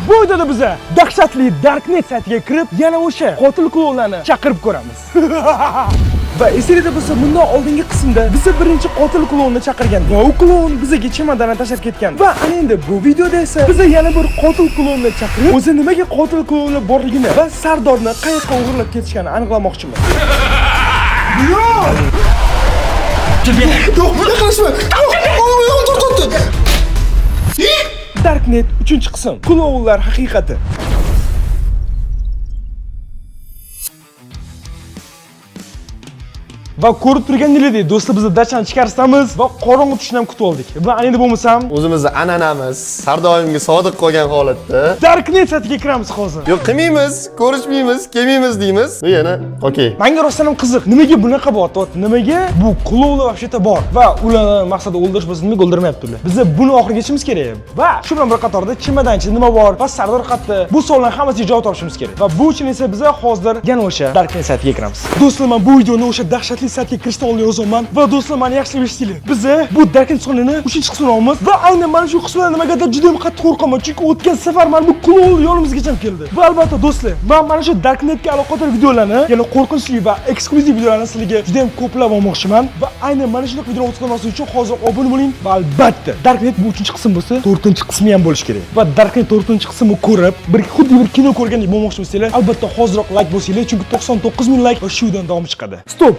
Bu videoda biza dahshatli Darknet saytiga kirib, yana o'sha qotil klonlarni chaqirib ko'ramiz. Va esingizda bo'lsa, bundan oldingi qismda biza birinchi qotil klonni chaqirgan va u klon bizga chemodanni tashlab ketgan. Va ana endi bu videoda esa biza yana bir qotil klonni chaqirib, o'zi nimaga qotil klonlar borligini va Sardorni qayoqqa o'g'irlab ketishganini aniqlamoqchimiz. Darknet 3-qism. Klonlar haqiqati. Va ko'rib turganingizdek, do'stlar, biz dachani chiqarsamiz va qorong'i tushni ham kutib oldik. Va endi bo'lmasam, o'zimizni an'anamiz, har doimgi sodiq qolgan holatda Darknet saytiga kiramiz hozir. Yo'q, qilmaymiz, ko'rishmaymiz, kelmaymiz deymiz. Bu yana okey. Menga rostdan ham qiziq. Nimaga bunaqa bo'lyapti? Nimaga bu klonlar vaqtida bor va ularni maqsadi o'ldirish bo'lsa, nimaga o'ldirmayaptilar? Biz buni oxiriga yetishimiz kerak. Va shu bilan bir qatorda chemodanchi nima bor va Sardor qayerda? Bu savollarning hammasiga javob topishimiz kerak. Va bu uchun esa biz hozir yana o'sha Darknet saytiga kiramiz. Do'stlar, men bu videoni o'sha dahshatli saytga kirishdan oldin yozaman va do'stlar, meni yaxshi eshitinglar. Biz bu Darknet sonini 3-qismini olamiz va aynan mana shu qismdan nimagadir juda ham qattiq qo'rqaman, chunki o'tgan safar mana bu klon yo'limizgacha keldi. Va albatta do'stlar, men mana shu Darknetga aloqador videolarni, ya'ni qo'rqinchli va eksklyuziv videolarni sizlarga juda ham ko'plab olmoqchiman va aynan mana shunday videolarni o'tkazmaslik uchun hozir obuna bo'ling va albatta Darknet bu 3-qism bo'lsa, 4-qismi ham bo'lishi kerak. Va Darknet 4-qismini ko'rib, xuddi bir kino ko'rgandek bo'lmoqchi bo'lsanglar, albatta hoziroq like bosinglar, chunki 99 ming like va shu videodan davom chiqadi. Stop.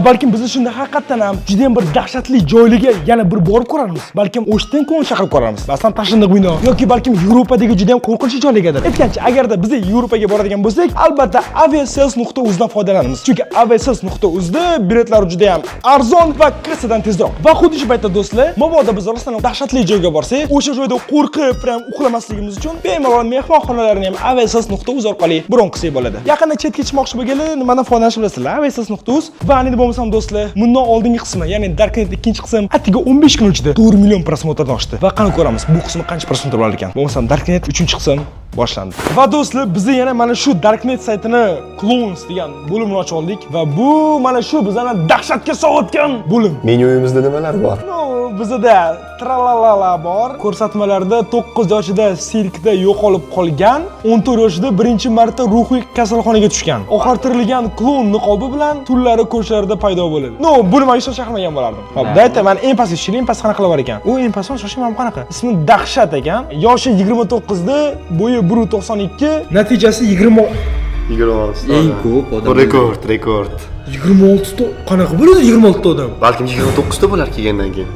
Balkim biz shunda haqiqatan ham juda ham bir dahshatli joylarga yana bir borib ko'ramiz. Balkim o'shdan klon chaqirib ko'ramiz. Masalan, Tashindiq bino yoki balkim Yevropadagi juda ham qo'rqinchli joylargadir. Aytgancha, agarda biz Yevropaga boradigan bo'lsak, albatta aviasales.uz dan foydalanamiz. Chunki aviasales.uz da biletlar juda ham arzon va kassadan tezroq. Va xuddi shu paytda do'stlar, mabodo biz rostdan dahshatli joyga borsak, o'sha joyda qo'rqib, ham uxlamasligimiz uchun bemalol mehmonxonalarni ham aviasales.uz orqali bron qilsak bo'ladi. Yaqinda chetga chiqmoqchi bo'lganlar nimadan foydalanish bilasizlar? aviasales.uz va bo'lmasam do'stlar, bundan oldingi qismi, ya'ni Darknet 2-qism attiga 15 kun ichida 4 million prosmotrdan oshdi. Va qani ko'ramiz, bu qismi qancha prosmotr olar ekan. Bo'lmasam Darknet 3-qism boshlandi. Va do'stlar, biz yana mana shu Darknet saytini Clones degan bo'limni ochib oldik va bu mana shu bizani dahshatga solayotgan bo'lim. Menyuyimizda nimalar bor? Bizda tralalala bor. Ko'rsatmalarda 9 yoshida sirkda yo'qolib qolgan, 14 yoshida birinchi marta ruhiy kasalxonaga tushgan. Oqartirilgan klon niqobi bilan tunlari ko'chlarda paydo bo'ladi. Buni men hech chaqirmagan bo'lardim. Xo'p, dayta men eng past ishini eng past qanaqa qilib ekan? U eng past shoshimam qanaqa? Ismi Dahshat ekan. Yoshi 29 da, bo'yi 1.92, natijasi 26. Eng ko'p odam. Rekord. 26 ta. Qanaqa bo'ladi 26 ta odam? Balkim 29 ta bo'lar kelgandan keyin.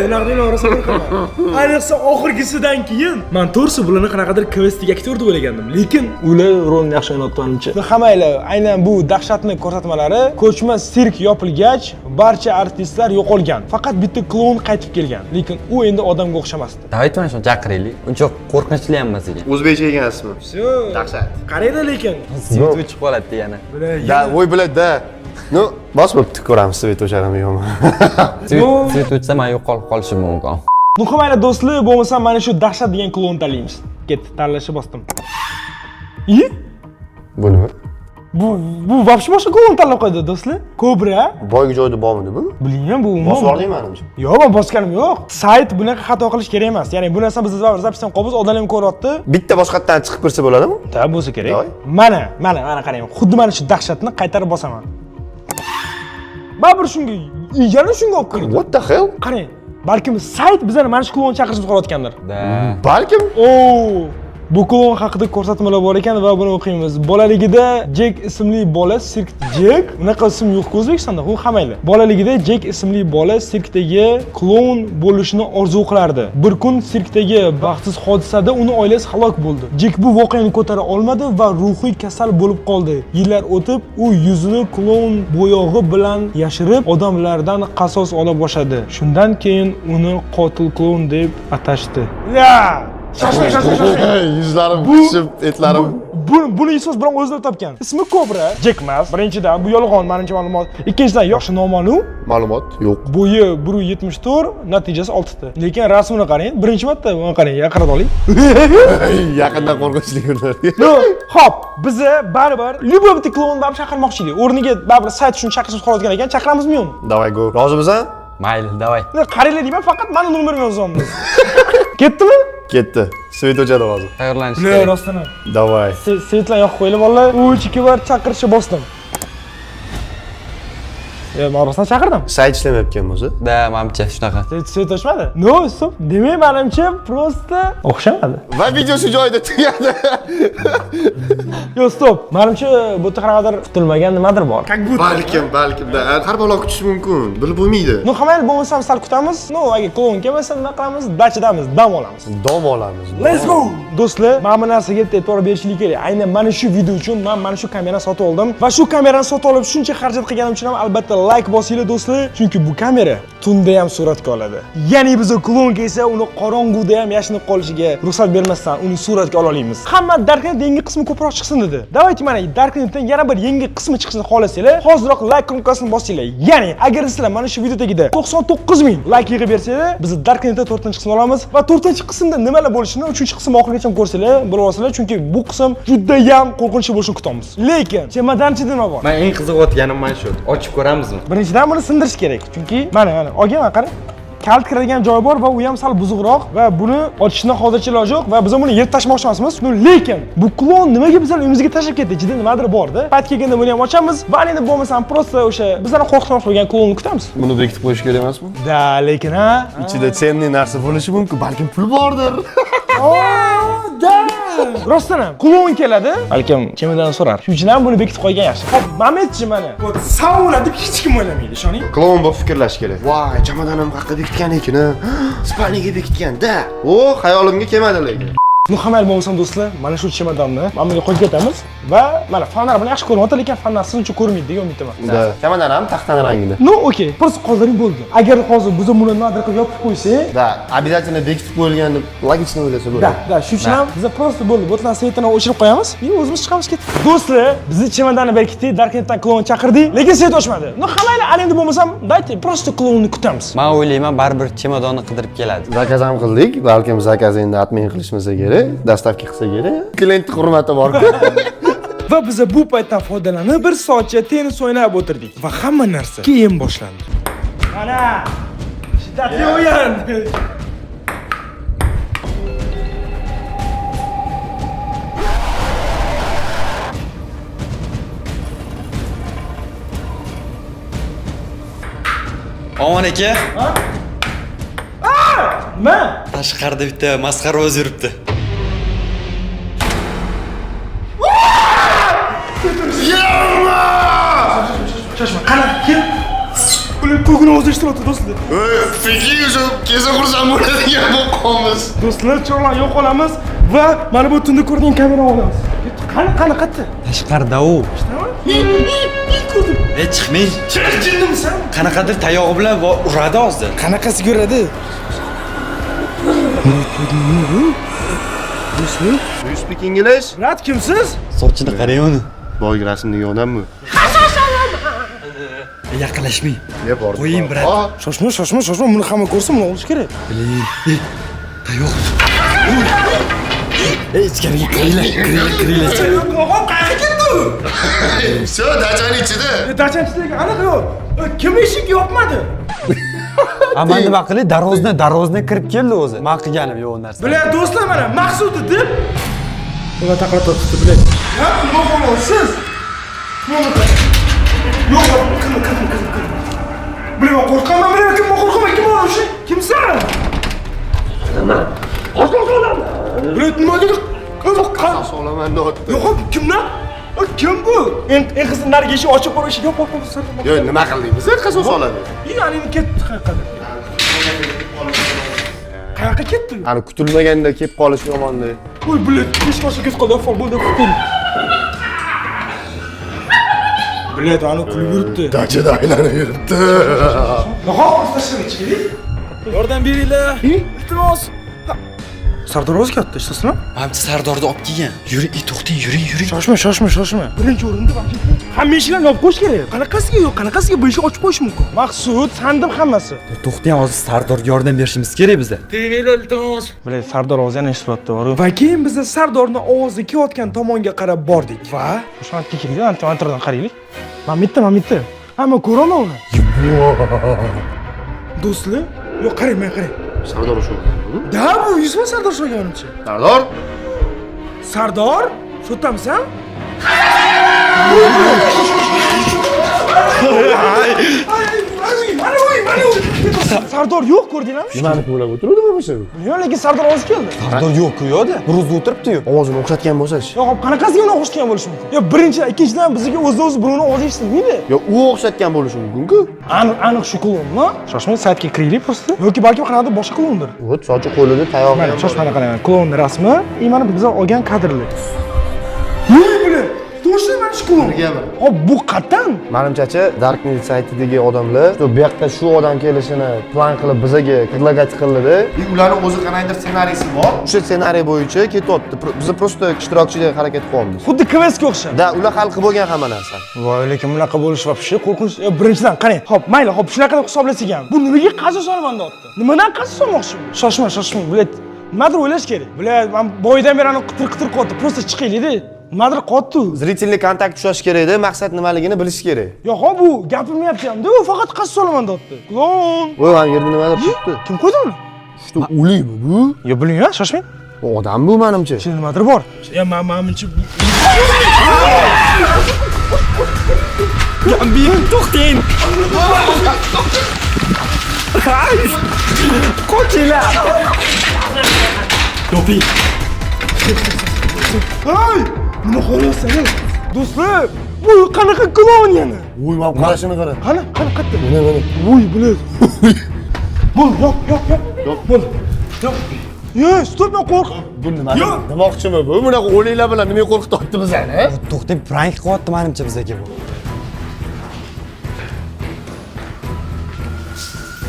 Ularning orasida qolgan. Ayniqsa oxirgisidan keyin men to'g'risi bularni qanaqadir kvestdagi aktyor deb o'ylagandim, lekin ular rolni yaxshi o'ynayotgancha. Hammaylar aynan bu dahshatli ko'rsatmalari ko'chma sirk yopilgach, barcha artistlar yo'qolgan. Faqat bitta klon qaytib kelgan, lekin u endi odamga o'xshamasdi. Davayt mana shuni chaqiraylik. Uncha qo'rqinchli ham emas ekan. O'zbekcha ekan ismi. Dahshat. Qarayda lekin. Svet chiqib qoladi yana. Da, voy biladi-da. Bos bo'libdi, ko'ramiz svet o'sharami yo'qmi. Svet o'tsa men yo'qolib qolishim mumkin. Mayli do'stlar, bo'lmasa mana shu dahshat degan klon tanlaymiz. Ketdi, tanlashni bosdim. Bu nima? Bu vobshe boshqa klon tanlab qo'ydi do'stlar. Kobra. Boygi joyda bormidi bu? Bilmayman, bu bosib oldingmi menimcha? Yo'q, men bosganim yo'q. Sayt bunaqa xato qilish kerak emas. Ya'ni bu narsa biz zapisdan qolamiz, odamlar ham ko'ryapti. Bitta boshqatdan chiqib kirsa bo'ladimi? Da, bo'lsa kerak. Mana qarang. Xuddi mana shu dahshatni qaytarib bosaman. Baribir shunga, yana shunga olib kirdi. What the hell? Qarang, balkim sayt bizani mana shu klon chaqirishni so'rayotgandir. Balkim. Bu klon haqida ko'rsatmalar bor ekan va buni o'qiymiz. Bolaligida Jek ismli bola sirk Jek, unaqa ism yo'q O'zbekistonda, u hammaylar. Bolaligida Jek ismli bola sirkdagi klon bo'lishni orzu qilardi. Bir kun sirkdagi baxtsiz hodisada uni oilasi halok bo'ldi. Jek bu voqeani ko'tara olmadi va ruhiy kasal bo'lib qoldi. Yillar o'tib, u yuzini klon bo'yog'i bilan yashirib, odamlardan qasos ola boshladi. Shundan keyin uni qotil klon deb atashdi. Yuzlarim pishib, etlarim. Buni isos bilan o'zlari topgan. Ismi Kobra. Jek emas. Birinchidan bu yolg'on, menimcha ma'lumot. Ikkinchidan yoshi noma'lum. Ma'lumot yo'q. Bo'yi 1.74, natijasi 6 ta. Lekin rasmini qarang, birinchi marta buni qarang, yaqindan oling. Yaqindan qo'rqinchli ko'rinadi. Xo'p, biz baribir любой bitta klonni ham chaqirmoqchi edik. O'rniga baribir sayt shuni chaqirishni xohlayotgan ekan, chaqiramizmi yo'qmi? Davay go. Rozimisan? Mayli, davay. Qaranglar deyman, faqat meni nomerimni yozyapmiz. Ketdimi? Ketdi. Svet o'chadi hozir. Tayyorlanish Bular kerak. rostdan ham. Davay. Svetlar yoqib qo'yilib bolalar. 3-2 bor chaqirishni bosdim. Men rostdan chaqirdim. Sayt ishlamayotgan bo'lsa. Da, mamcha shunaqa. Svet o'chmadi. No, stop. Demak, menimcha prosta o'xshamadi. Va videosi joyida tugadi. Yo, stop. Menimcha bu yerda qanaqadir kutilmagan nimadir bor. Balkim, da. Har balo kutish mumkin. Bilib bo'lmaydi. No, hamayli bo'lmasam sal kutamiz. No, agar klon kelmasa nima qilamiz? Dachadamiz, dam olamiz. Dom olamiz. Let's go. Do'stlar, mana bu narsaga e'tibor berishlik kerak. Aynan mana shu video uchun men mana shu kamerani sotib oldim va shu kamerani sotib olib shuncha xarajat qilganim uchun ham albatta like bosinglar do'stlar, chunki bu kamera tunda ham suratga oladi. Ya'ni biz klon kelsa, uni qorong'uda ham yashinib qolishiga ruxsat bermasdan uni suratga ola olamiz. Hamma Darknet yangi qismi ko'proq chiqsin dedi. Davayki mana Darknetdan yana bir yangi qismi chiqishini xohlasanglar, hozirroq like knopkasini bosinglar. Ya'ni agar sizlar mana shu video tagida 99000 like yig'ib bersanglar, biz Darknetda 4-qismini olamiz va 4-qismda nimalar bo'lishini 3-qism oxirigacha ko'rsanglar, bilib olsanglar, chunki bu qism juda ham qo'rqinchli bo'lishini kutamiz. Lekin, chemodanchi nima bor? Men eng qiziqayotganim mana shu. Ochib ko'ramizmi? Birinchidan buni sindirish kerak. Chunki mana olganman, qarang. Kalt kiradigan joyi bor va u ham sal buzuqroq va buni ochishni hozircha iloji yo'q va biz buni yerga tashlamoqchi emasmiz. Lekin bu klon nimaga bizlar uyimizga tashlab ketdi? Jida nimadir bor-da. Payt kelganda buni ham ochamiz va endi bo'lmasam prosta o'sha bizlarni qo'rqitmoqchi bo'lgan klonni kutamiz. Buni bekitib qo'yish kerak emasmi? Da, lekin ha. Ichida tsenli narsa bo'lishi mumkin, balkim pul bordir. Da. Rostdan ham klon keladi, balkim kimidan so'rar. Shuning uchun ham buni bekitib qo'ygan yaxshi. Xo'p, Mametchi mana. Savol deb hech kim o'ylamaydi, ishoning. Klon bo'lib fikrlash kerak. Voy, chamodanim haqqa bekitgan ekan, Spaniyaga bekitgan-da. O, xayolimga kelmadi lekin. No, hamayli bo'lmasam do'stlar, mana shu chemadonni mana bunga qo'yib ketamiz va mana fanlar buni yaxshi ko'ryapti, lekin fanlar siz uchun ko'rmaydi degan umiddaman. Da, chamodan ham taxtani rangida. No, okey. Просто qoldiring bo'ldi. Agar hozir biz buni nimadir qilib yopib qo'ysak, Da, обязательно bekitib qo'yilgan deb logichni o'ylasa bo'ladi. da, shuning uchun ham biz просто bo'ldi. Botlan svetini o'chirib qo'yamiz. Endi o'zimiz chiqamiz ketdik. Do'stlar, bizni chemadonni berkitdik, Darknetdan klon chaqirdik, lekin svet o'chmadi. No, hamayli endi bo'lmasam, dayte, просто klonni kutamiz. Men o'ylayman, baribir chemodonni qidirib keladi. Zakaz ham qildik, balkim zakaz endi atmen qilishmasa kerak, dastavka qilsa kerak. Klient hurmati bor-ku. Va biz bu paytdan foydalanib bir soatcha tennis o'ynab o'tirdik va hamma narsa keyin boshlandi. Mana shiddatli o'yin. Omon aka. Nima? Tashqarida bitta masxara o'z yuribdi. Shoshma, qani, kim? Ular ko'gini o'zi ishtirokda do'stlar. Fikri o'sha keza xursand bo'ladigan bo'lib qolamiz. Do'stlar, chorlan yo'qolamiz va mana bu tunda ko'rgan kamera olamiz. Qani, qayerda? Tashqarida u. Chiqmay. Chiqdimsan? Qanaqadir tayog'i bilan uradi hozir. Qanaqasi ko'radi? Do'stlar, Do you speak English? Rat kimsiz? Sochini qarang uni. Boy rasmdagi odammi? Yaqinlashmang. Ne bor? Qo'ying, brat. Shoshma, buni hamma ko'rsin, buni olish kerak. Tayoq. Ichkariga kiringlar. Og'am qayerga ketdi? Shu dachani ichida. Dachanchilik aniq yo'q. Kim eshik yopmadi? Ammo nima qilay? Darvozdan kirib keldi o'zi. Men qilganim yo'q narsa. Bular do'stlar mana maqsudi deb. Ular taqlatib tutdi, bilay. Ha, nima bo'lasiz? Yo'q, qilma. Bular qo'rqaman, kim bor o'sha? Kimsan? Qo'rqaman. Bular nimaga qo'rqaman? Solaman dotdi. Yo'q, kimdan? Kim bu? Eng qizning nariga eshik ochib qo'yishi yo'q, qo'rqaman. Yo, nima qildik biz? Qasos soladi. Ya'ni ketdi qayerga? Qayerga ketdi? Ani kutilmaganda kelib qolish yomonda. Voy, bilet, eshik ochib ketib qoldi, afol bo'ldi, kutil. Bilet, ani kulib yuribdi. Dachada aylanib yuribdi. Nahot tashlab chiqdik. Yordam beringlar. Iltimos. Sardor o'zi katta, ishlasizmi? Mamchi Sardorni olib kelgan. Yuring, to'xting, yuring. Shoshma. Birinchi o'rinda vaqt. Hamma eshiklarni yopib qo'yish kerak. Qanaqasiga bu eshikni ochib qo'yish mumkin? Maqsud, sandim hammasi. To'xting, hozir Sardorga yordam berishimiz kerak bizda. Teginglar, iltimos. Bilet, Sardor o'zi yana ishlayapti, bor-ku. Va keyin biz Sardorning ovozi kelayotgan tomonga qarab bordik va o'shani tikildi, antivantrdan qaraylik. Mana bitta. Hamma ko'raman uni. Do'stlar, yo'q, qarang. Sardor Sho'g'un. Da bu yuzma Sardor Sho'g'unchi. Sardor? Sardor? So'tamsan? Sardor yo'q, ko'rdinglarmi? Nimani qo'lab o'tiruvdimi o'sha? Yo'q, lekin Sardor hozir keldi. Sardor yo'q-ku yo'da. Bir o'zi o'tiribdi-yu. Ovozini o'xshatgan bo'lsa-chi? Yo'q, qanaqasiga uni o'xshatgan bo'lishi mumkin? Yo, birinchidan, ikkinchidan bizga o'z-o'zi birovni ovozi eshitilmaydi. Yo, u o'xshatgan bo'lishi mumkin-ku. Aniq shu klonmi? Shoshmay saytga kiraylik просто. Yoki balki qanaqadir boshqa klondir. O't, sochi qo'lida tayog'i. Mana shoshmay qarang, klon rasmi, mana biz olgan kadrlar. Yo'q bular. To'g'ri mana shu klon. Hop, bu qatdan. Menimcha, Darknet saytidagi odamlar bu yoqda shu odam kelishini plan qilib bizaga predlagать qildi-da. Ularning o'zi qanaqadir ssenariysi bor. O'sha ssenariy bo'yicha ketyapti. Biz просто ishtirokchiga harakat qilyapmiz. Xuddi kvestga o'xshab. Da, ular hal qilib bo'lgan hamma narsa. Voy, lekin bunaqa bo'lishi вообще qo'rqinch. Birinchidan qarang. Hop, mayli, hop, shunaqa deb hisoblasak ham. Bu nimaga qasos olman deyapti? Nimadan qasos olmoqchi? Shoshma, bilet. Nimadir o'ylash kerak. Bilet, men boydan beri ani qitir qilyapti. Просто chiqaylik-da. Nimadir qotdi. Zritellik kontakt ushlash kerak-da, maqsad nimaligini bilish kerak. Yo'q, bu gapirmayapti-da, u faqat qasos olaman deyapti. Klon. Voy, men yerda nimadir turibdi. Kim qo'ydi uni? Shu o'likmi bu? Yo, bilmayman, shoshmang. Odam bu menimcha. Ichida nimadir bor. Ya, menimcha bu. Men to'xting. Qochinglar. Yoping. Hey! Nima qilyapsan? Do'stlar, bu qanaqa klon yana? Voy, men qarashini qara. Qani qayerda? Mana. Voy, bular. Bo'l, yo'q. Bo'l. Yo'q. Yo, stop, men qo'rqdim. Bu nima? Demoqchimi bu? Bunaqa o'liklar bilan nimaga qo'rqityapti bizani? To'xtang, prank qilyapti menimcha bizga bu.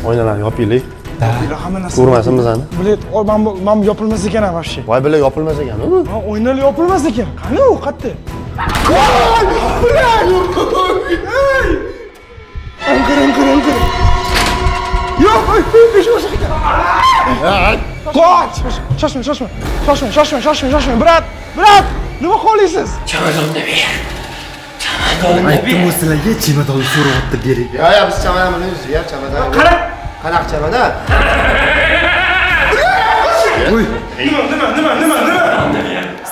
Oynalar yopinglar. Hamma narsa. Ko'rmasin bizani. Bilet, men yopilmas ekan вообще. Voy, bular yopilmas ekan-ku. Ha, o'yinlar yopilmas ekan. Qani u qayerda? Anqir. Yo'q, o'sha qoch! Shoshmang. Brat! Nima qilyapsiz? Aytdim sizlarga chemadonni so'rayapti bering. Yo, biz chamadan bilamiz, ya chamadan. Qara! Qanaqa chamadan? Voy, Nima?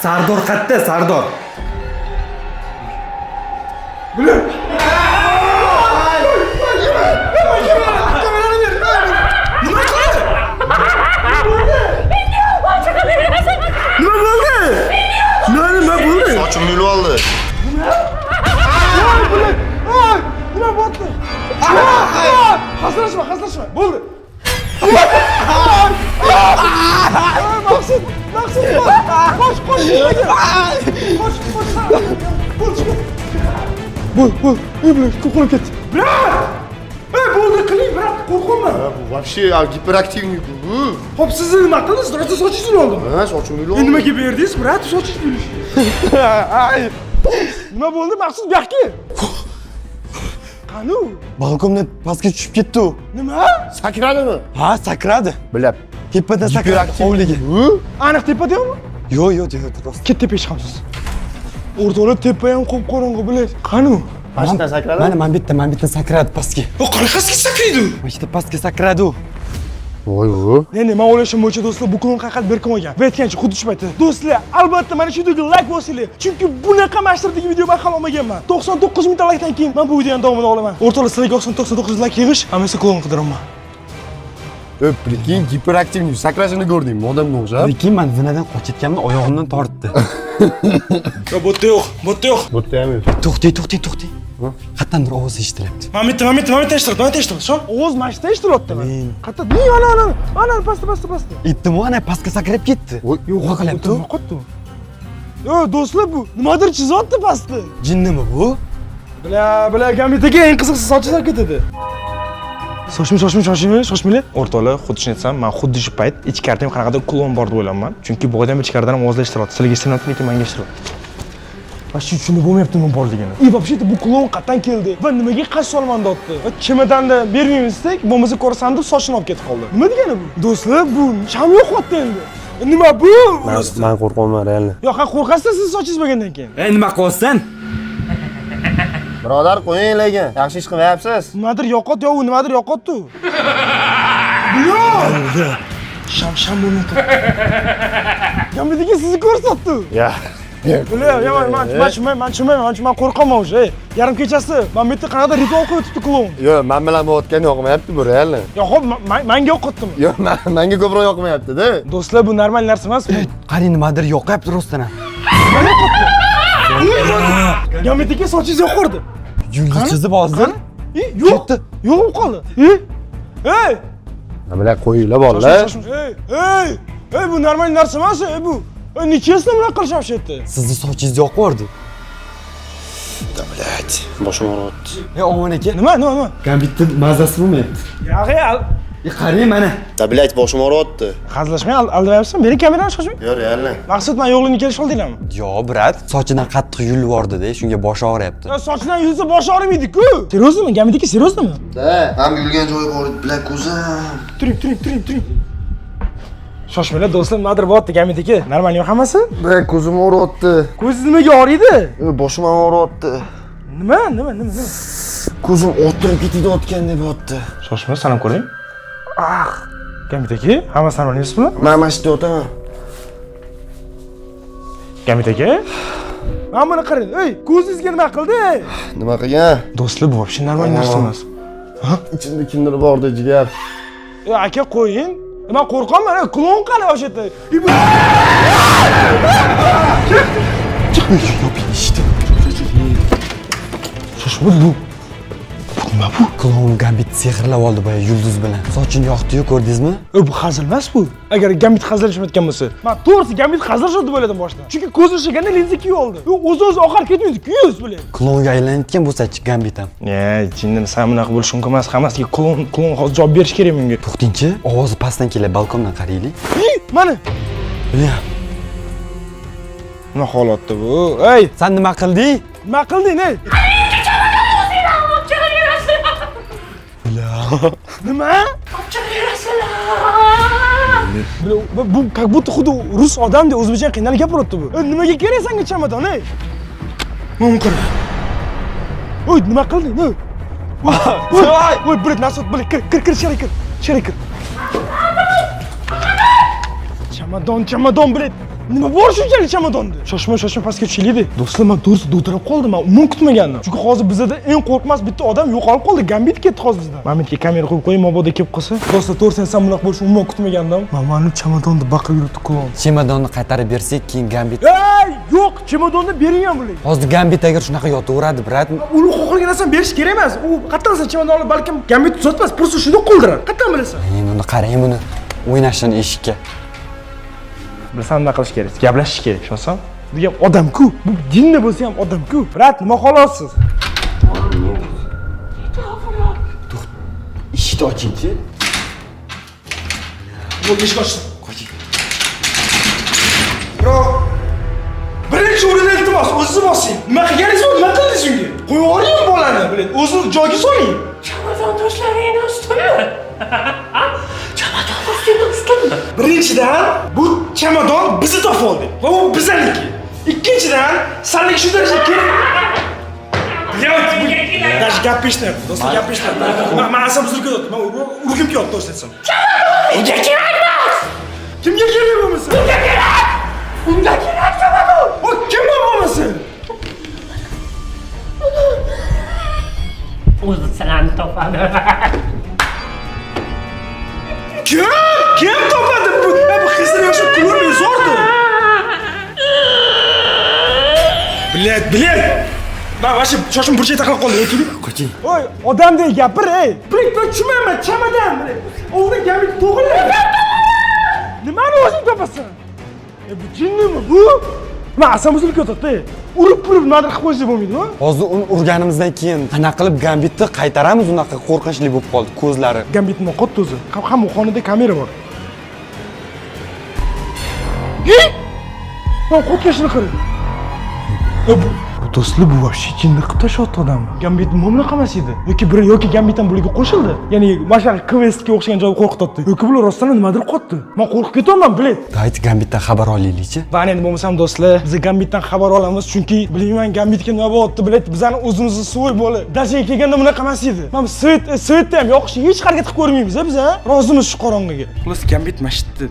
Sardor qayerda? Sardor. Bular. Nima bo'ldi? Sochimni yulib oldi. Nima bo'ldi? Haslashma. Bo'ldi. Maqsud. Qoch. Bo'l. Qo'rqib ketdi. Brat! Bo'ldi, qiling, brat, qo'rqmayman. Bu вообще giperaktivnik bu. Hop, siz nima qildingiz? Rosa sochingizni oldim. Ha, sochimni yulib oldi. Nimaga berdingiz, brat? Sochingiz bilish. Nima bo'ldi? Maqsud bu yoqqa. Qani? Balkondan pastga tushib ketdi u. Nima? Sakradimi? Ha, sakradi. Bilab. Tepadan sakradi hovliga. Aniq tepadami? Yo'q, rost. Ket tepaga chiqamiz. O'rtoqlar, tepa ham qop-qorong'i bilet. Qani? Pastdan sakradimi? Mana bitta sakradi pastga. O, qanaqasiga sakraydi? Mana shu pastga sakradi u. Voy. Endi men o'ylashim bo'yicha do'stlar, bu klon qayerga berkim olgan. Bu aytgancha xuddi shu paytda. Do'stlar, albatta mana shu videoga like bosinglar. Chunki bunaqa mashtardagi video men ham olmaganman. 99 ming likedan keyin men bu videoni davomini olaman. O'rtoqlar, sizlarga 99 like yig'ish, hamma klon qidiraman. Prikin, giperaktivnik sakrashini ko'rdingmi? Odamga o'xshab. Lekin men zinadan qochayotganimda oyog'imdan tortdi. Yo, bo'tda yo'q. Bo'tda ham yo'q. To'xtang. Qayerdandir ovoz eshitilyapti. Mana eshitilyapti. Shu ovoz mashta eshitilyapti. Qayerda? Ana, pastda. Aytdim-ku, ana pastga sakrab ketdi. Yo'q, qilyapti. Nima qotdi? Yo, do'stlar, bu nimadir chizyapti pastda. Jinnimi bu? Bila, gamitaga eng qiziqsiz sochlar ketadi. Shoshmanglar. O'rtoqlar, xuddi shuni aytsam, men xuddi shu payt ichkarida qanaqadir klon bor deb o'ylayman. Chunki boydan ichkaridan ham ovozlar eshitilyapti. Sizlarga eshitilyapti, lekin menga eshitilyapti. Va shu tushunib bo'lmayapti nima borligini. Вообще bu klon qayerdan keldi va nimaga qasos olman deyapti. Va chemadanda bermaymiz desak, bo'lmasa ko'rsandu sochini olib ketib qoldi. Nima degani bu? Do'stlar, bu sham yo'qotdi endi. Nima bu? Men qo'rqaman, realni. Yo'q, qo'rqasiz siz sochingiz bo'lgandan keyin. Nima qilyapsan? Birodar, qo'ying lekin. Yaxshi ish qilmayapsiz. Nimadir yo'qotdi, yo, u nimadir yo'qotdi. Yo'q. Sham bo'lmay turibdi. Gambitga sizni ko'rsatdi. Ya. Man qo'rqaman o'sha. Yarim kechasi men bu yerda qanaqadir ritual qo'yibdi klon. Yo'q, men bilan o'tgan yoqmayapti bu real. Yo, xo'p, menga o'qitdimi? Yo'q, menga ko'proq yoqmayapti-da. Do'stlar, bu normal narsa emas. qarang nimadir yoqyapti rostdan ham. Gambitga sochingiz yo'qordi. Yulduz chizib hozir. Yo'q. Yo'q qoldi. Ey! Nima bilan qo'yinglar bolalar. Ey, bu normal narsa emas, bu. Nechasini bunaqa qilisham shu yerda? Sizni sochingiz yoqvordi. Блять, boshim og'riyapti. Omon aka. Nima? Gambitni mazasi bo'lmayapti. Yog'i, Qarang mana. Da блять, boshim og'riyapti. hazillashmay aldamayapsan. Meni kamerani chiqarishmi? Yo'q, real. Maqsud, men yo'qligini kelishib oldinglarmi? Yo, brat, sochidan qattiq yulvordi-da, shunga boshi og'riyapti. Sochidan yulsa boshi og'rimaydi-ku. Seryoznimi? Gambitga seryoznimi? Da, ham yulgan joyi bor edi, bilan ko'zim. Turing. Shoshmanglar do'stlar, nimadir bo'lyapti Gambitga. Normalmi hammasi? Da, ko'zim og'riyapti. Ko'zingiz nimaga og'riydi? Boshim og'riyapti. Nima? Ko'zim o'tirib ketayotgandek bo'lyapti. Shoshma, sanam ko'ring. Gambitga, hammasi normal emasmi? Men mashina o'taman. Gambitga? Mana buni qarang. Ey, ko'zingizga nima qildi? Nima qilgan? Do'stlar, bu вообще normal narsa emas. Ichimda kimdir bordi, jigar. Aka qo'ying. Men qo'rqaman, klon qani o'sha yerda. Shoshma, bu. Nima bu? Klon Gambit sehrlab oldi boya yulduz bilan. Sochini yoqdi-yu, ko'rdingizmi? Bu hazil emas bu. Agar Gambit hazillashmayotgan bo'lsa, men to'g'risi Gambit hazillashadi deb o'yladim boshida. Chunki ko'zi ishiganda linza kiyib oldi. U o'zi oqarib ketmaydi-ku, yuz bilan. Klonga aylanayotgan bo'lsa-chi Gambit ham. Jinni sen bunaqa bo'lishi mumkin emas. Hammasiga klon hozir javob berish kerak menga. To'xtingchi, ovozi pastdan keladi, balkondan qaraylik. Mana. Bilyam. Nima holatda bu? Ey, Sen nima qilding? nima qilding, ey? Nima? Bu как будто xuddi rus odamdek o'zbekcha qiynalib gapiryapti bu. Nimaga kerak senga chamadon, ey? Mumkin. Oy, nima qilding, ey? Voy, bilet nasot, bilet kir, icheri kir. Chamadon, bilet. Nima bor shunchalik chamadonda? Shoshma pastga tushaylik. Do'stlar, men to'g'risi dovdirab qoldim. Men umuman kutmagandim. Chunki hozir bizda eng qo'rqmas bitta odam yo'qolib qoldi. Gambit ketdi hozir bizdan. Men menga kamera qo'yib qo'ying, mabodo kelib qolsa. Do'stlar, to'g'risi sen bunaqa bo'lishini umuman kutmagandim. Men chamadonni baqirib yuribdi klon. Chemadonni qaytarib bersak, keyin Gambit. Ey, yo'q, chamadonni bering ham bular. Hozir Gambit agar shunaqa yotaveradi, brat. Uni xohlagan narsani berish kerak emas. U qayerdan bilsan chamadonni balkim Gambit tuzatmas, просто shunday qoldiradi. Qayerdan bilasan? Endi uni qarang buni. O'ynashdan eshikka. Bilsam nima qilish kerak? Gaplashish kerak, ishonsam. Bu ham odam-ku. Bu jinni bo'lsa ham odam-ku. Brat, nima xohlasiz? Eshikni ochingchi. Bo'ldi, eshik ochdim. Bro. Birinchi o'rinda iltimos, o'zingiz bosing. Nima qilganingiz bor? Nima qildingiz unga? Qo'yib yuboring bolani, bilet. O'zini joyiga soling. Chamadon do'stlaringni ustimi? Chamadon do'stlaringni ustimi? Birinchidan, bu chamadon bizni topib oldi. Va u bizaniki. Ikkinchidan, sanlik shu darajaga kerak. Даже gapishlar, do'stlar gapishlar. Men asab buzilib ketdi. Men urgim kelyapti, to'g'risini aytsam. Unga kerak emas! Kimga kerak bo'lmasa? Unga kerak! Unga kerak chamadon! O kim bo'lmasin? O'zi sizlarni topadi. Kim topadi bu? Bu xizr yoshi kulur zo'rdi. Bilet. Ben vashi shoshim burchakda qolib qoldi, o'tirib. Qo'ching. Oy, odamdek gapir, ey. Bilet, men tushunmayman, chamadan. O'g'li Gambit to'g'ri. Nimani o'zing topasan? Bu jinnimi bu? Men asam buzilib ketdi. Urib nimadir qilib qo'ysa bo'lmaydi-ku? Hozir uni urganimizdan keyin qanaqa qilib Gambitni qaytaramiz? Unaqa qo'rqinchli bo'lib qoldi ko'zlari. Gambitni qotdi o'zi. Hamma xonada kamera bor. Men qo'tkashini qarang. Bu do'stlar bu вообще jinni qilib tashyapti odamni. Gambit nima bunaqa emas edi. Yoki Gambitdan bularga qo'shildi. Ya'ni mashal questga o'xshagan joyga qo'rqityapti. Yoki bular rostdan nimadir qotdi. Men qo'rqib ketyapman, bilet. Dayt Gambitdan xabar olaylik-chi. Va endi bo'lmasam do'stlar, biz Gambitdan xabar olamiz, chunki bilmayman Gambitga nima bo'lyapti, bilet. Bizani o'zimizni so'y bo'lib, dajaga kelganda bunaqa emas edi. Mana svetda ham yoqishga hech harakat qilib ko'rmaymiz, biz, ha? Rozimiz shu qorong'iga. Xullas Gambit mashitdi.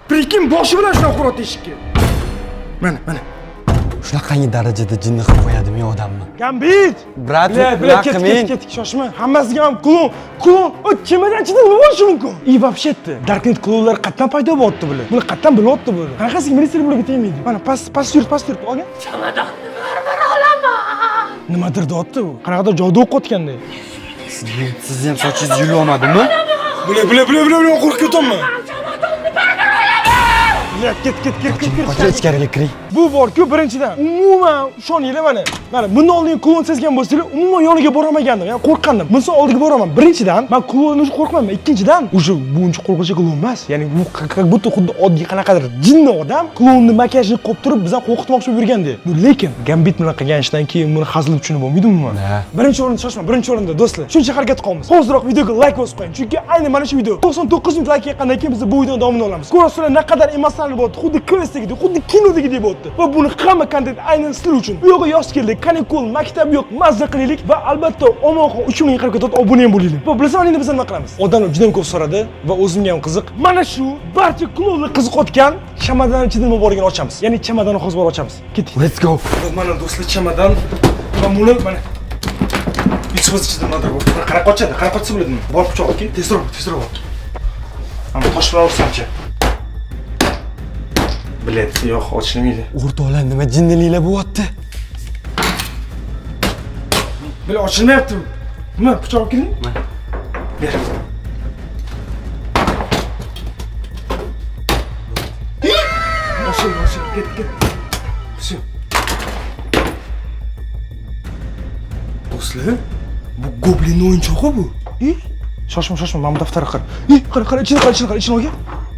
Prekin boshi bilan shunaqa qurot eshikka. Mana. Shunaqangi darajada jinni qilib qo'yadimi odamni? Gambit! Brat, ket, shoshma. Hammasiga ham klon. O kemadan ichida nima bo'lishi mumkin? И вообще-то, Darknet klonlar qatdan paydo bo'lyapti bular. Bular qatdan bilyapti bular. Qanaqasiga militsiya bularga tegmaydi. Mana past yur, olgan. Chamadonni baribir olaman. Nimadir deyapti u. Qanaqadir joyda o'qiyotganda. Sizni ham sochingiz yulolmadimi? Bular qo'rqib ketyapman. Ket. Qocha ichkariga kiring. Bu bor-ku, birinchidan umuman ishoninglar mana bundan oldin klon sezgan bo'lsanglar, umuman yoniga boramagandim. Ya'ni qo'rqqandim. Bundan oldinga boraman. Birinchidan, men klondan qo'rqmayman. Ikkinchidan, o'sha buncha qo'rqinchli klon emas. Ya'ni bu как будто xuddi oddiy qanaqadir jinni odam klonni makiyajini qo'yib turib bizdan qo'rqitmoqchi bo'lib yurganda. Lekin Gambit bilan qilgan ishdan keyin buni hazilib tushunib bo'lmaydi umuman. Birinchi o'rinda shoshma, birinchi o'rinda do'stlar. Shuncha harakat qilamiz. Hoziroq videoga like bosib qo'ying. Chunki ayni mana shu video 99 ming like yetgandan keyin biz bu videoni davomini olamiz. Ko'rasizlar naqadar emosional bo'ldi. Xuddi questdagidek, xuddi kinodagidek bo'ldi. Va buni hamma kontent aynan sizlar uchun. Bu yoqqa yoz keldi, kanikul, maktab yo'q, mazza qilaylik va albatta omonxon 3000 harakatga obuna ham bo'laylik. Va bilasan endi biz nima qilamiz? Odamlar juda ko'p so'radi va o'zimga ham qiziq. Mana shu barcha klonlar qiziqotgan chamadan ichida nima borligini ochamiz. Ya'ni chamadanni hozir bor ochamiz. Keting. Let's go. Mana do'stlar chamadan va buni mana hech o'z ichida nimadir bor. Qanaqa ochadi? Qanaqa ochsa bo'ladimi? Bor pichoq, oke? Tezroq. Mana tosh bilan ursamchi. Bilet, yo'q, ochilmaydi. O'rtoqlar, nima jinniliklar bo'lyapti? Bilet ochilmayapti. Nima, pichoq olib keling? Ber. Ochil, ket. Всё. Do'stlar, bu goblin o'yinchog'i bu. Shoshma, mana bu daftarga qara. Qara, ichini olgan.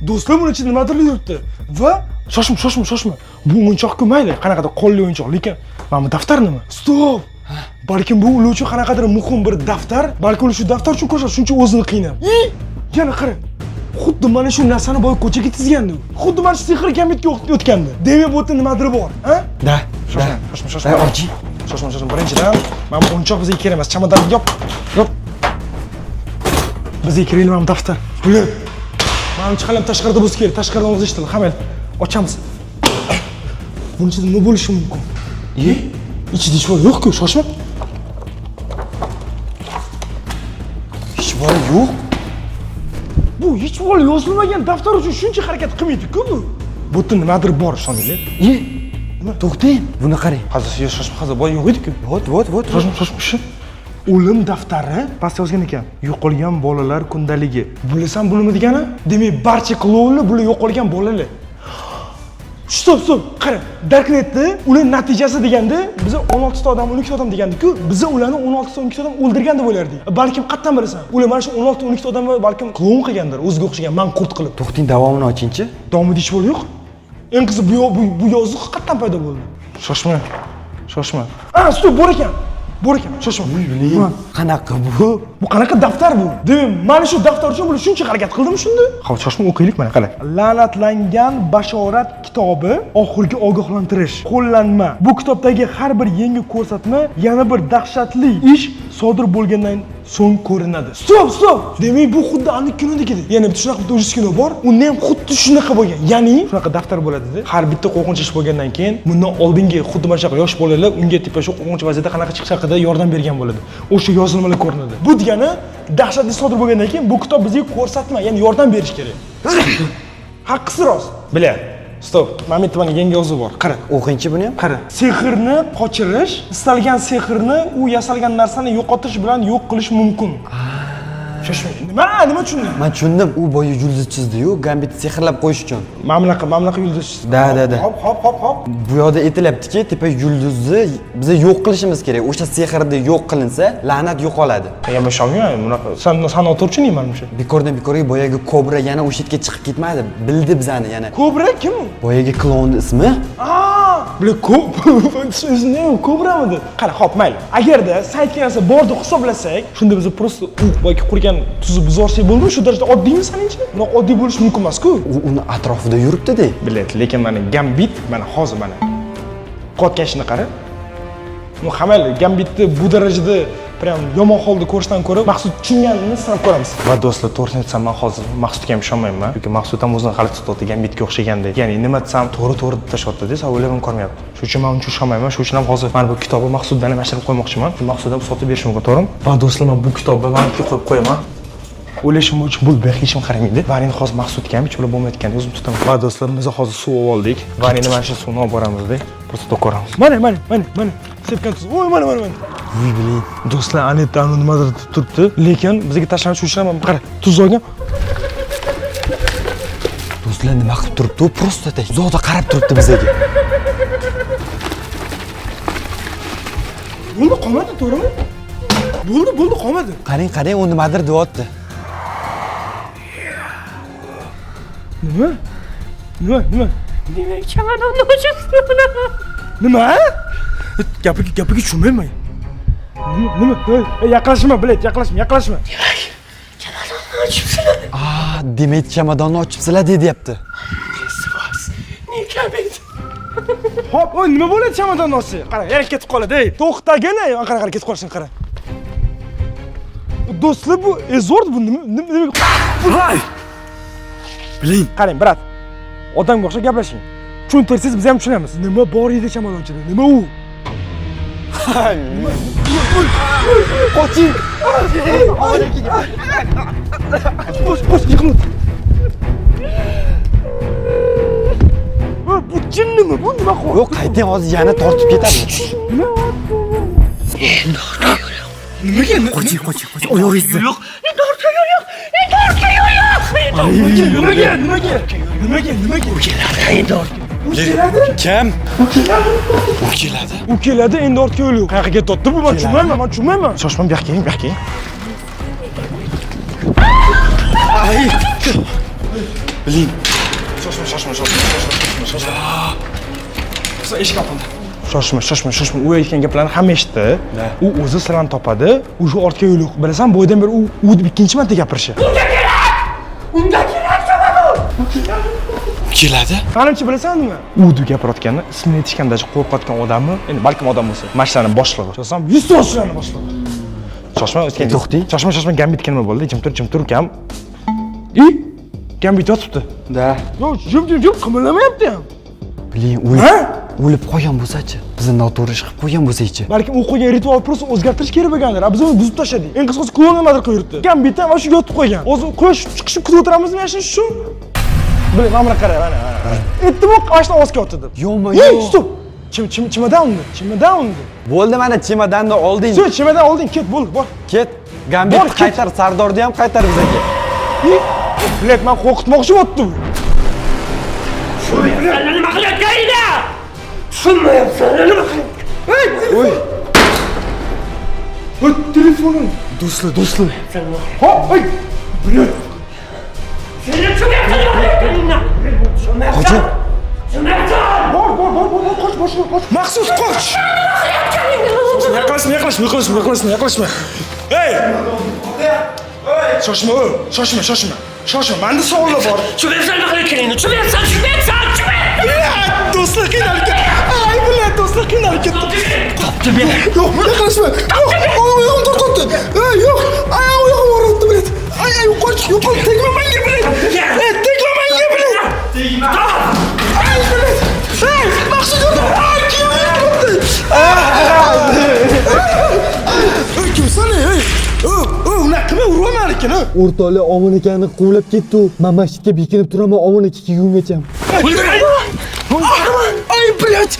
Do'stlar, buni ichida nimadir yuribdi. Va shoshma. Bu o'yinchoq-ku mayli, qanaqadir qonli o'yinchoq, lekin mana bu daftar nima? Stop! Balkim bu ular uchun qanaqadir muhim bir daftar, balki ular shu daftar uchun ko'rsa, shuncha o'zini qiynab. Yana qara. Xuddi mana shu narsani boy ko'chaga tizgandi. Xuddi mana shu sehr Gambitga o'tgandi. Demak, bu yerda nimadir bor, ha? Da. Shoshma. Ochi. Shoshma. Birinchidan, mana bu o'yinchoq bizga kerak emas. Chamadonni yop. Bizga kerakli mana bu daftar. Bular. Mana chiqalam tashqarida bo'lsa kerak. Tashqaridan o'zi eshitdi. Hamma ochamiz. Bunun ichida nima bo'lishi mumkin? Ichida hech bor yo'q-ku, shoshma. Hech bor yo'q. Bu hech bor yozilmagan daftar uchun shuncha harakat qilmaydi-ku bu. Bu yerda nimadir bor, ishoninglar. Nima? To'xtang. Buni qarang. Hozir shoshma, hozir boy yo'q edi-ku. Vot. Shoshma. O'lim daftari pastda yozgan ekan. Yo'qolgan bolalar kundaligi. Bilasan bu nima degani? Demak, barcha klonlar bular yo'qolgan bolalar. Stop. Qara, Darknetda ular natijasi deganda biz 16 ta odam, 12 ta odam degandik-ku. Biz ularni 16 ta, 12 ta odam o'ldirgan deb o'ylardik. Balkim qayerdan bilasan? Ular mana shu 16 ta, 12 ta odamni balkim klon qilgandir, o'ziga o'xshagan manqurt qilib. To'xting, davomini ochingchi. Davomida hech bo'l yo'q. Eng qizi bu yozuq qayerdan paydo bo'ldi? Shoshma. Stop, bor ekan. Shoshma. Qanaqa bu? Bu qanaqa daftar bu? Demak, mana shu daftar uchun bular shuncha harakat qildimi shunda? Xo'p, shoshma o'qiylik mana, qara. La'natlangan bashorat kitobi, oxirgi ogohlantirish, qo'llanma. Bu kitobdagi har bir yangi ko'rsatma yana bir dahshatli ish sodir bo'lgandan so'ng ko'rinadi. Stop. Demak, bu xuddi aniq kinodagidek. Yana bitta shunaqa bitta o'zis kino bor. Unda ham xuddi shunaqa bo'lgan. Ya'ni shunaqa daftar bo'ladi-da. Har bitta qo'rqinch ish bo'lgandan keyin bundan oldingi xuddi mana shunaqa yosh bolalar unga tipa shu qo'rqinch vaziyatda qanaqa chiqish haqida yordam bergan bo'ladi. O'sha yozilmalar ko'rinadi. Bu degani dahshatli sodir bo'lgandan keyin bu kitob bizga ko'rsatma, ya'ni yordam berish kerak. Haqqisi rost. Bila. Stop. Mana bu yerda yangi yozuv bor. Qara. O'qingchi buni ham. Qara. Sehrni qochirish, istalgan sehrni u yasalgan narsani yo'qotish bilan yo'q qilish mumkin. shoshmang. Nima tushunding? Men tushundim. U boya yulduz chizdi-yu, Gambitni sehrlab qo'yish uchun. Mamlaqa yulduz. Da. Hop. Bu yoqda aytilyaptiki, tepa yulduzni biz yo'q qilishimiz kerak. O'sha sehrda yo'q qilinsa, la'nat yo'qoladi. Men ishonmayman bunaqa. San o'tirchini menimcha. Bekordan boyagi kobra yana o'sha yerga chiqib ketmadi. Bildi bizani yana. Kobra kim u? Boyagi klonning ismi? Bile o'zini kobramidi? Qara, hop, mayli. Agarda saytga narsa bor deb hisoblasak, shunda biz просто u boyagi qurgan tuzni buzib olsak bo'ldimi? Shu darajada oddiymi saningcha? Bunaqa oddiy bo'lishi mumkin emas-ku. U uni atrofida yuribdi-da. Bilet, lekin mana Gambit, mana hozir mana qotgan ishni qara. Bu hamal Gambitni bu darajada prям yomon holda ko'rishdan ko'ra Maqsud tushunganini sinab ko'ramiz. Va do'stlar, to'g'risini aytsam, men hozir Maqsudga ham ishonmayman. Chunki Maqsud ham o'zini g'alati tutdi, Gambitga o'xshagandek. Ya'ni nima desam, to'g'ri tashlayapti-da, savollarim ko'rmayapti. Shuning uchun men uncha ishonmayman. Shuning uchun ham hozir mana bu kitobni Maqsuddan ham yashirib qo'ymoqchiman. Maqsud ham sotib berishi mumkin, to'g'rimi? Va do'stlar, men bu kitobni bankiga qo'yib qo'yaman. O'ylashim uchun bu hech kim qaramaydi. Varini hozir Maqsudga ham hech bir bo'lmayotganda o'zim tutaman. Va do'stlar, biz hozir suv oldik. Varini mana shu suvni olib boramiz-da. Просто ko'ramiz. Mana. Sepgan tuz. Voy, mana. Uy bilin. Do'stlar, Anetta nimadir turibdi, lekin bizga tashlanish uchun ham qara, tuz olgan. Do'stlar, nima qilib turibdi? U просто uzoqda qarab turibdi bizga. Bo'ldi, qolmadi, to'g'rimi? Bo'ldi, qolmadi. Qarang, u nimadir deyapti. Nima? Demak, chamadonni ochibsan. Nima? Gapiga tushunmayman. Nima? Yaqinlashma, bilet, yaqinlashma. Chamadonni ochibsan. Demak, chamadonni ochibsizlar deyapti. Ne Gambit? Hop, nima bo'ladi chamadonni olsa? Qara, yana ketib qoladi, ey. To'xtagina, qara, ketib qolsin, qara. Do'stlar, bu Ezord bu nima? Voy! Biling. Qarang, brat. Odamga o'xshab gaplashing. Tushuntirsangiz biz ham tushunamiz. Nima bor edi chamadonchida? Nima u? Qoching. Qoch, yiqilma. Bu jinnimi? Bu nima qildi? Yo'q, qayting hozir yana tortib ketadi. Nimaga? Qoching. Oyog'ingizni. Yo'q. Endorga yo'q. Nimaga? Kim? U keladi, endi ortga yo'l yo'q. Qayerga ketdi bu? Men tushunmayman. Shoshmang, bu yoqqa keling. Biling. Shoshma. Eshik yopildi. Shoshma. U aytgan gaplarni hamma eshitdi. U o'zi sirani topadi. U shu ortga yo'l yo'q. Bilasan, boydan beri u deb ikkinchi marta gapirishi. Unda kerak chamadon. Keladi. Menimcha bilasanmi? U deb gapirayotganini ismini aytishganda qo'rqayotgan odammi? Endi balkim odam bo'lsa, mashlarning boshlig'i. Shoshsam 100 to'shlarning boshlig'i. Shoshma, o'tgan. To'xting. Shoshma, Gambitga nima bo'ldi? Jim tur, kam. Gambit yotibdi. Da. Yo'q, jim qimirlamayapti ham. Biling, o'lib qo'ygan bo'lsa-chi? Bizni noto'g'ri ish qilib qo'ygan bo'lsa-chi? Balkim u qo'ygan ritual просто o'zgartirish kerak bo'lgandir. Biz uni buzib tashladik. Eng qisqasi klon nimadir qilib yuribdi. Gambit ham shu yotib qo'ygan. O'zi quyosh chiqishini kutib o'tiramizmi yashash uchun? Biling, mana qara, mana. Aytdim-ku, qashdan ozga o'tdi deb. Yo'q. Stop. Chimadan. Bo'ldi, mana chemodanni olding. Shu chimadan olding, ket, bo'ldi, bor. Ket. Gambit qaytar, Sardorni ham qaytar bizga. Bilet, men qo'rqitmoqchi bo'pti bu. Nima qilayotganingda? Tushunmayapsan, nima qilyapsan? Oy. Telefonim. Do'stlar. Hop, bilet. Seni tushunmayapsan, nima qilayotganingda? Qoching. Bor, qoch. Maqsud, qoch. Yaqinlashma. Hey! Shoshma. Menda savollar bor. Tushunmayapsan, nima qilayotganingda? Tushunmayapsan. Do'stlar qiynalgan. Ay, bilet, do'stlar qiynalgan. Qopdi men. Yo'q, buni qilishma. Oyog'im tortdi. Yo'q, oyog'im o'ribdi, bilet. Ay, qoch, tegma menga, bilet. Tegma menga, bilet. Tegma. Ay, bilet. Hey, Maqsud yo'q. Ay, kim yo'qdi? Kimsan, ey? Unaqa urmayman ekan. O'rtoqlar Omon akani quvlab ketdi. Men masjidga bekinib turaman, Omon aka kelgungacha. Ay, bilet.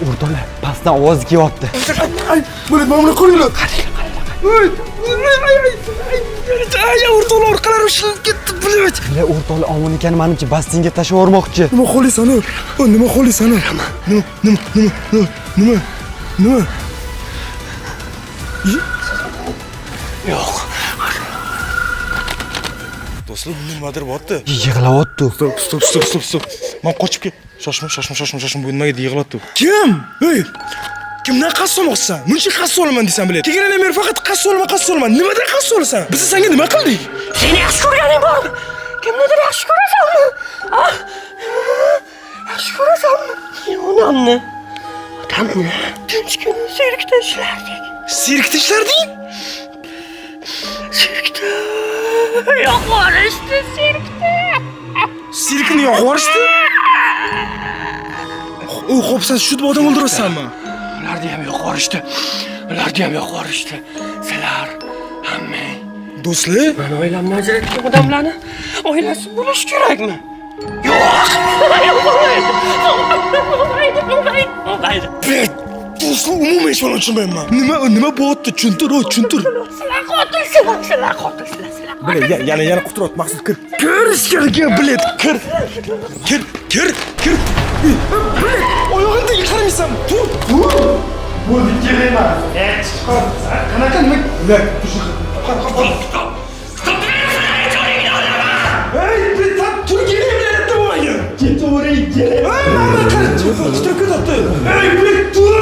O'rtoqlar, pastdan ovoz kelyapti. Ay, bilet, mana buni qo'yinglar. Ay, qo'llarim shilinib ketdi, блядь. Bular o'rtoqlar omon ekan, menimcha basseynga tashlab yubormoqchi. Nima xohlaysan? Nima xohlaysan? Nima? Yo'q. Do'stlar, nimadir bo'pti. Yig'layapti. Stop. Men qochib ket. Shoshma. Bu nimaga yig'layapti? Kim? Ey! Kimdan qasd olmoqchisan? Muncha qasd olaman desam biladi. Kelgandan beri faqat qasd olaman. Nimadan qasd olasan? Biz senga nima qildik? Seni yaxshi ko'rganing bormi? Kimnidir yaxshi ko'rasanmi? Yaxshi ko'rasanmi? Onamni. Otamni. Tinchgina sirkda ishlardik. Sirkda ishlarding? Sirkda. Yo'qolishdi sirkda. Sirkni yo'q yuborishdi? Xo'p, sen shu odam o'ldirasanmi? Ularni ham yo'q yuborishdi. Sizlar hammang. Do'stlar, Mani oilamni ajratgan odamlarni oilasi bo'lish kerakmi? Yo'q. Bo'lmaydi. do'stlar, umuman hech narsa tushunmayman. Nima bo'pti? Tushuntir. Sizlar qotilsizlar. Bilay, yana quturot maqsad kir. Kir ichkariga, bilet, kir. Bilet, oyog'ingga qaramaysan. Tur. Bo'ldi, kelayman. Qanaqa nima? Bilet, Ey, bilet, tur kelayapti bo'lmaga. Ketaveray, kelayman. Tur. Ey, bilet, tur.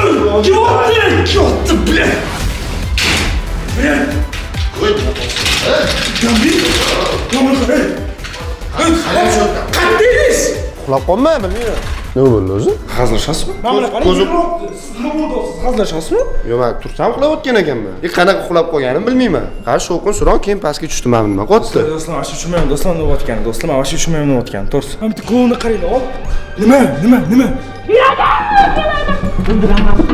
Ketdi, bilet. Bilet. Qatdingiz? Uxlab qolma, bilmayman. Nima bo'ldi o'zi? Hazillashasizmi? Mana bunaqa Ko'zim- nima bo'ldi? Hazillashasizmi? Yo'q, men tursam uxlab o'tgan ekanman. Qanaqa uxlab qolganimni bilmayman. Qara shovqin suron keyin pastga tushdim men nima qotdi. Do'stlar, mana shu tushunmayman, do'stlar nima bo'layotgan? Do'stlar, mana shu tushunmayman nima bo'layotgan. To'g'risi. Mana bitta klonni qaranglar, ol. Nima?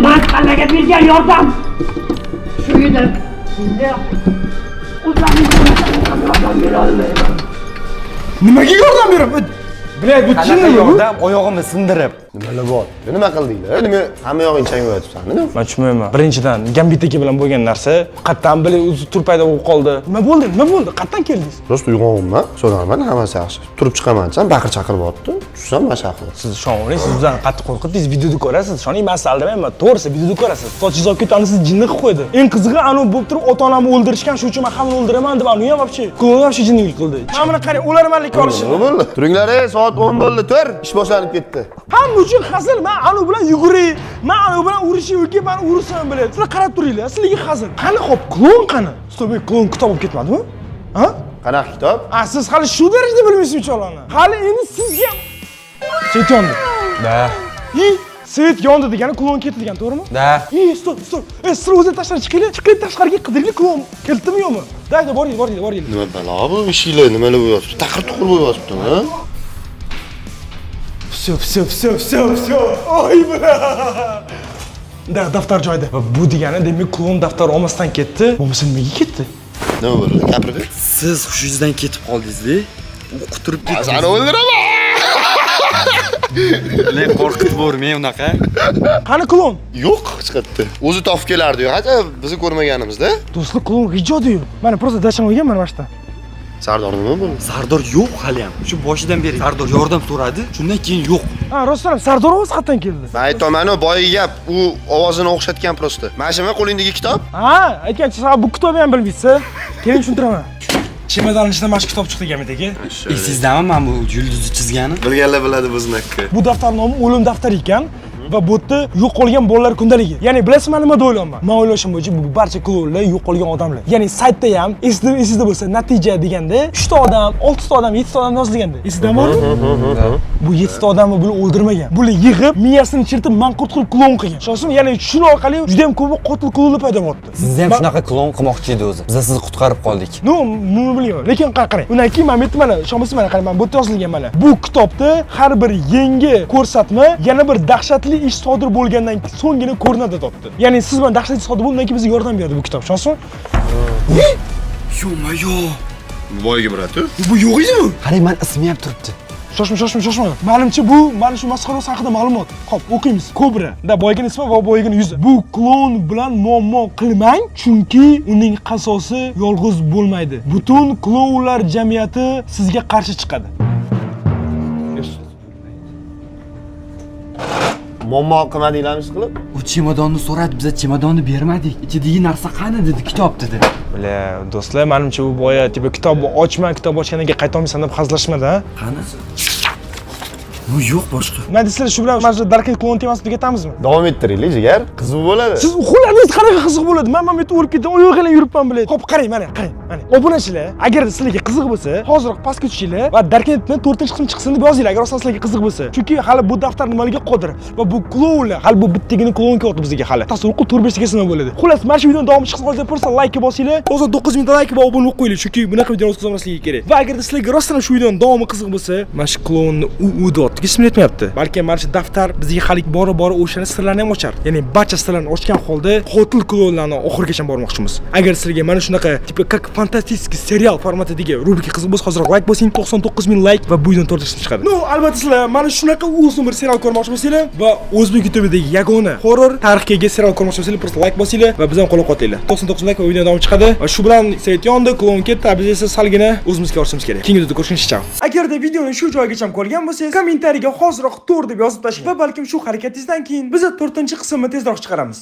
Mahkallaga bergan yordam. Shu edi. Yordam bera olmayman. Nimaga yordam beraman? Bilet, bu Qanaqa jinmi bu? yordam oyog'imni sindirib. Nimalar bor? Nima qildinglar? Nima hamma yog'ing changayotibsan, nima? Men tushunmayman. Birinchidan, Gambit aka bilan bo'lgan narsa, qattan bile o'zi tur paydo bo'lib qoldi. Nima bo'ldi? Qatdan keldingiz? Rost uyg'onman, so'raman, hammasi yaxshi. Turib chiqaman desam, baqir chaqiryapti. Tushsam mashaqli. Siz ishonavering, siz bizdan qattiq qo'rqitdingiz, videoda ko'rasiz. Ishoning, men sizni aldamayman. To'g'risi, videoda ko'rasiz. Sochingiz olib ketani sizni jinni qilib qo'ydi. Eng qizig'i, anu bo'lib turib, ota-onamni o'ldirishgan, shuning uchun men hammani o'ldiraman deb anu ham вообще. Klon ham shu jinnilik qildi. Mana buni qarang, o'larmanlikka olishdi. Nima bo'ldi? Turinglar, soat 10 bo'ldi, tur. Ish boshlanib ketdi. Hamma uchun hazil. Men anu bilan yuguray, men anu bilan urishib yoki men ursam biladi. Sizlar qarab turinglar, sizlarga hazil. Qani xo'p, klon qani? Stop, klon kitob olib ketmadimi? Ha? Qanaqa kitob? Siz hali shu darajada bilmaysizmi cholani? Hali endi sizga Svet yondi. Da. Svet yondi degani klon ketdi degan, to'g'rimi? Da. Stop. Sizlar o'zinglar tashqariga chiqinglar, tashqariga qidiringlar, klon keltimi yo'qmi? Dayda boringlar. Nima balo bu ishinglar, nimalar bo'lyapti? Taqir-tuqir bo'lyaptimi, ha? Все. Oy bra. Daftar joyda. Bu degani demak klon daftar olmasdan ketdi. Bo'lmasa nimaga ketdi? Nima bo'ldi? Gapirib ber. Siz hushingizdan ketib qoldingiz-da. U quturib ketdi. Seni o'ldiraman. Le qo'rqitib o'rmang unaqa. Qani klon? Yo'q, chiqibdi. O'zi topib kelardi-yu, hata bizni ko'rmaganimizda. Do'stlar, klon ijodiyu. Mana просто dasham olgan mana shunda. Sardor nima bo'ldi? Sardor yo'q hali ham. Shu boshidan beri Sardor yordam so'radi, shundan keyin yo'q. Rostdan ham Sardor ovoz qayerdan keldi? Men aytaman-ku, boyagi gap, u ovozini o'xshatgan prosta. Mana shu qo'lingdagi kitob? Aytgancha, sen bu kitobni ham bilmaysiz. Keling tushuntiraman. Chemodanning ichidan mana shu kitob chiqdi ekan aka. Esizdami men bu yulduzni chizgani? Bilganlar biladi bizniki. Bu daftar nomi o'lim daftari ekan. Va bu yerda yo'qolgan bolalar kundaligi. Ya'ni bilasizmi nima o'ylayapman? Men o'ylashim bo'yicha bu barcha klonlar yo'qolgan odamlar. Ya'ni saytda ham esingizda bo'lsa, natija deganda 3 ta odam, 6 ta odam, 7 ta odam yozilganda. Esingizda bormi? Bu 7 ta odamni bular o'ldirmagan. Bular yig'ib, miyasini chirtib, manqurt qilib klon qilgan. Ishonasizmi? Ya'ni shuning orqali juda ham ko'p qotil klonlar paydo bo'ldi. Sizni ham shunaqa klon qilmoqchi edi o'zi. Biz sizni qutqarib qoldik. Nima bilmayman. Lekin qarang. Undan keyin men aytdim mana, ishonmaysizmi mana qarang, men bu yerda yozilgan mana. Bu kitobda har bir yangi ko'rsatma yana bir dahshatli ish sodir bo'lgandan so'nggina ko'rinadi topdi. Ya'ni siz bilan dahshatli sodir bo'lgandan keyin bizga yordam berdi bu kitob. Ishonsizmi? Yo-mayo. Boyagi bratu. Bu yo'q edi-ku. Qarang, men ismi ham turibdi. Shoshma. Menimcha bu mana shu masxarasi haqida ma'lumot. Xo'p, o'qiymiz. Kobra. Da boyagini ismi va boyagini yuzi. Bu klon bilan muammo qilmang, chunki uning qasosi yolg'iz bo'lmaydi. Butun klonlar jamiyati sizga qarshi chiqadi. Muammo qilmadinglarmi ish qilib? U chemodonni so'radi, biz chemodonni bermadik. Ichidagi narsa qani dedi, kitob dedi. Bile do'stlar, menimcha u boya tipa kitobni ochma, kitob ochgandan keyin qayta olmaysan deb hazillashmadi, ha? Qanisi? Bu yo'q boshqa. Men sizlar shu bilan mana shu Dark klon temasini tugatamizmi? Davom ettiringlar, jigar. Qiziq bo'ladi. Siz uxularingiz qanaqa qiziq bo'ladi? Men bu yerda o'lib ketdim, oyog'inglar yuribman biladi. Xo'p, qarang, mana. Obunachilar, agar sizlarga qiziq bo'lsa, hozir pastga tushinglar va Darknetni 4-qismi chiqsin deb yozinglar, agar sizlarga qiziq bo'lsa. Chunki hali bu daftar nimaga qodir va bu klonlar, hali bu bittagina klon kelyapti bizga hali. Tasavvur qilib 4-5 nima bo'ladi. Xullas, mana shu videoning davomi chiqsa hozir bo'lsa like bosinglar. O'zi 9000 ta like va obuna bo'lib qo'yinglar, chunki bunaqa videolar o'tkazmasligimiz kerak. Va agar sizlarga rostdan shu videoning davomi qiziq bo'lsa, mana shu klonni u dot ismini aytmayapti. Balki mana shu daftar bizga hali bora o'shani sirlarini ham ochar. Ya'ni barcha sirlarni ochgan holda qotil klonlarni oxirigacha bormoqchimiz. Agar sizlarga mana shunaqa tipa как fantastik serial formatidagi rubrika qiziq bo'lsa, hozir like bosing, 99000 like va bu videoni to'rtinchi chiqadi. No, albatta sizlar mana shunaqa uzun bir serial ko'rmoqchi bo'lsanglar va o'zbek YouTube'dagi yagona horror tarixga ega serial ko'rmoqchi bo'lsanglar, просто like bosinglar va bizdan qo'llab-quvvatlaylar. 99 like va video davom chiqadi. Va shu bilan sayt yondi, klon ketdi, biz esa salgina o'zimizga olishimiz kerak. Keyingi videoda ko'rishguncha chao. Agarda videoni shu joygacha ko'rgan bo'lsangiz, kommentariyaga hoziroq to'r deb yozib tashlang va balkim shu harakatingizdan keyin biz 4-qismni tezroq chiqaramiz.